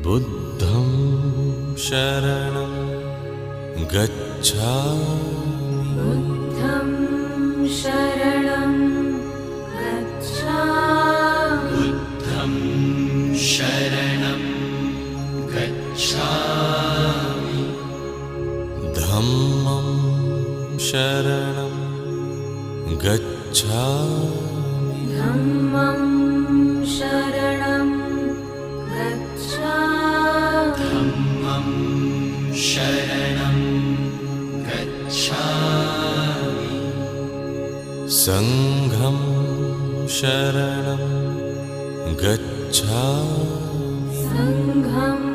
बुद्धं शरणं गच्छामि बुद्धं शरणं गच्छामि बुद्धं शरणं गच्छामि धम्मं शरणं गच्छामि धम्मं शरणं गच्छामि धम्मं शरणं गच्छामि संघं शरणं गच्छामि संघं